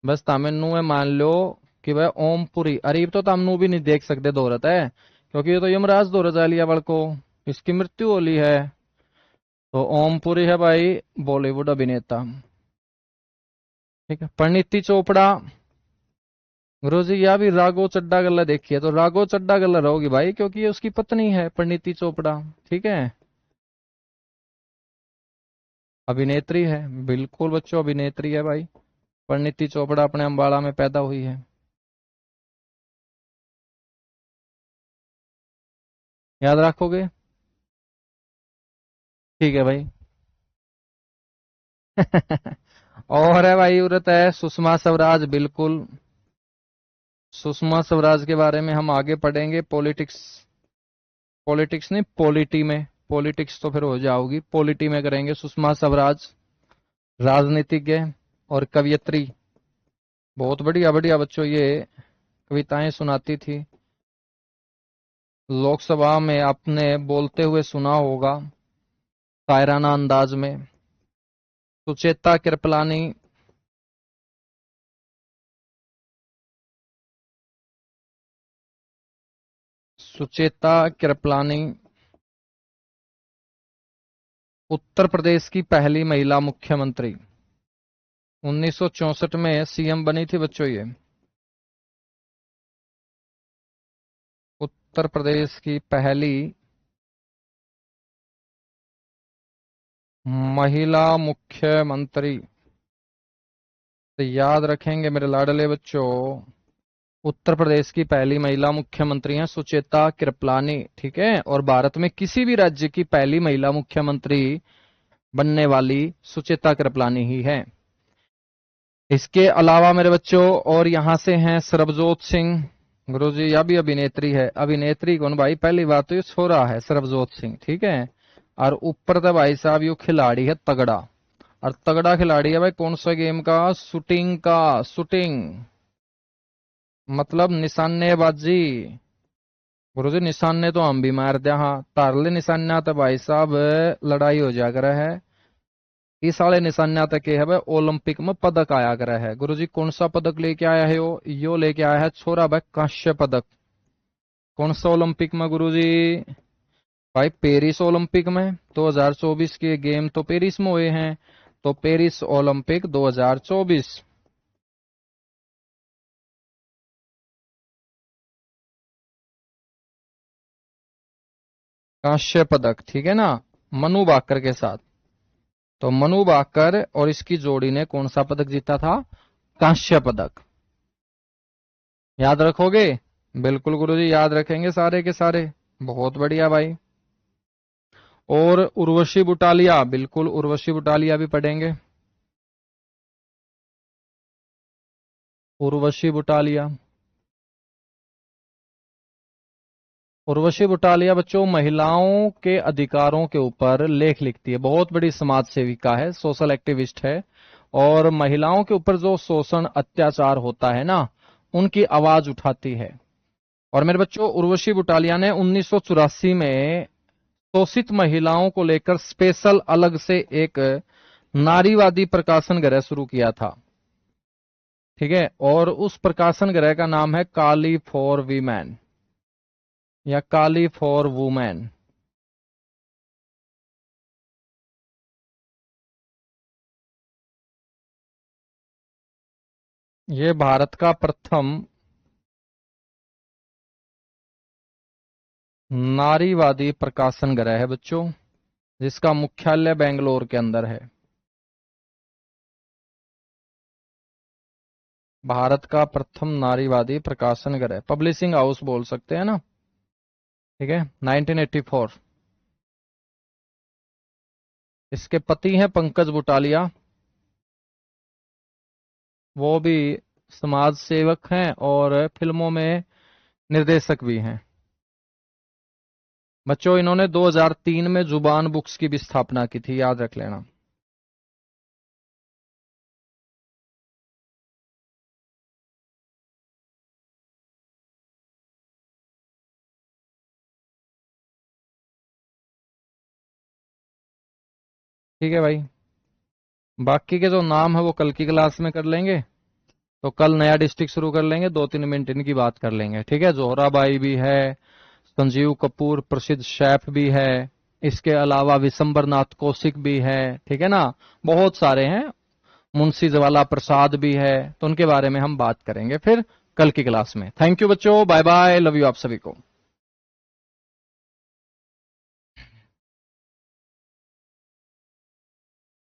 बस तामें नू है, मान लो कि भाई ओमपुरी अरीब तो हम नू भी नहीं देख सकते दोहरत है, क्योंकि ये तो यमराज दोहरत आ लिया बड़को, इसकी मृत्यु होली है। तो ओमपुरी है भाई बॉलीवुड अभिनेता। ठीक है, परिणीति चोपड़ा गुरु जी, या भी राघव चड्डा गल्ला देखिए, तो राघव चड्डा गल्ला रहोगी भाई, क्योंकि ये उसकी पत्नी है परिणीति चोपड़ा। ठीक है, अभिनेत्री है, बिल्कुल बच्चों अभिनेत्री है भाई। परिणीति चोपड़ा अपने अम्बाड़ा में पैदा हुई है। याद रखोगे? ठीक है भाई। और है भाई उरत है सुषमा स्वराज, बिल्कुल सुषमा स्वराज के बारे में हम आगे पढ़ेंगे। पॉलिटिक्स, पॉलिटिक्स नहीं पॉलिटी में, पॉलिटिक्स तो फिर हो जाओगी, पॉलिटी में करेंगे। सुषमा स्वराज राजनीतिज्ञ और कवियत्री, बहुत बढ़िया बढ़िया बच्चों ये कविताएं सुनाती थी। लोकसभा में आपने बोलते हुए सुना होगा शायराना अंदाज में। सुचेता कृपलानी, सुचेता कृपलानी उत्तर प्रदेश की पहली महिला मुख्यमंत्री, 1964 में सीएम बनी थी बच्चों ये। उत्तर प्रदेश की पहली महिला मुख्यमंत्री, तो याद रखेंगे मेरे लाडले बच्चों, उत्तर प्रदेश की पहली महिला मुख्यमंत्री हैं सुचेता कृपलानी। ठीक है, और भारत में किसी भी राज्य की पहली महिला मुख्यमंत्री बनने वाली सुचेता कृपलानी ही है। इसके अलावा मेरे बच्चों और यहां से हैं सरबजोत सिंह गुरुजी, यह भी अभिनेत्री है। अभिनेत्री कौन भाई? पहली बात तो ये छोरा है सरबजोत सिंह, ठीक है, और ऊपर तो भाई साहब यू खिलाड़ी है तगड़ा, और तगड़ा खिलाड़ी है भाई कौन सा गेम का? शूटिंग का, शूटिंग मतलब निशानेबाजी। गुरुजी निशाने तो हम भी मार दिया, हाँ तारले निशाना तो भाई साहब लड़ाई हो जा कर है। इस साले निशान्या तक है भाई ओलंपिक में पदक आया करा है। गुरुजी कौन सा पदक लेके आया है? यो लेके आया है छोरा भाई कांस्य पदक। कौन सा ओलंपिक में गुरुजी? भाई पेरिस ओलंपिक में। 2024 के गेम तो पेरिस में हुए हैं, तो पेरिस ओलंपिक 2024 कांस्य पदक, ठीक है ना, मनु भाकर के साथ। तो मनु भाकर और इसकी जोड़ी ने कौन सा पदक जीता था? कांस्य पदक। याद रखोगे? बिल्कुल गुरुजी याद रखेंगे सारे के सारे, बहुत बढ़िया भाई। और उर्वशी बुटालिया, बिल्कुल उर्वशी बुटालिया भी पढ़ेंगे। उर्वशी बुटालिया, उर्वशी बुटालिया बच्चों महिलाओं के अधिकारों के ऊपर लेख लिखती है, बहुत बड़ी समाज सेविका है, सोशल एक्टिविस्ट है, और महिलाओं के ऊपर जो शोषण अत्याचार होता है ना, उनकी आवाज उठाती है। और मेरे बच्चों उर्वशी बुटालिया ने 1984 में शोषित महिलाओं को लेकर स्पेशल अलग से एक नारीवादी प्रकाशन गृह शुरू किया था। ठीक है, और उस प्रकाशन गृह का नाम है काली फॉर वीमेन या काली फॉर वुमेन। ये भारत का प्रथम नारीवादी प्रकाशन गृह है बच्चों, जिसका मुख्यालय बेंगलोर के अंदर है। भारत का प्रथम नारीवादी प्रकाशन गृह, पब्लिशिंग हाउस बोल सकते हैं ना, ठीक है, 1984। इसके पति हैं पंकज बुटालिया, वो भी समाज सेवक हैं और फिल्मों में निर्देशक भी हैं। बच्चों इन्होंने 2003 में जुबान बुक्स की भी स्थापना की थी, याद रख लेना। ठीक है भाई, बाकी के जो नाम है वो कल की क्लास में कर लेंगे। तो कल नया डिस्ट्रिक्ट शुरू कर लेंगे, 2-3 मिनट इनकी बात कर लेंगे, ठीक है। जोहराबाई भी है, संजीव कपूर प्रसिद्ध शेफ भी है, इसके अलावा विशंबर नाथ कौशिक भी है, ठीक है ना, बहुत सारे हैं, मुंशी ज्वाला प्रसाद भी है, तो उनके बारे में हम बात करेंगे फिर कल की क्लास में। थैंक यू बच्चों, बाय बाय, लव यू आप सभी को।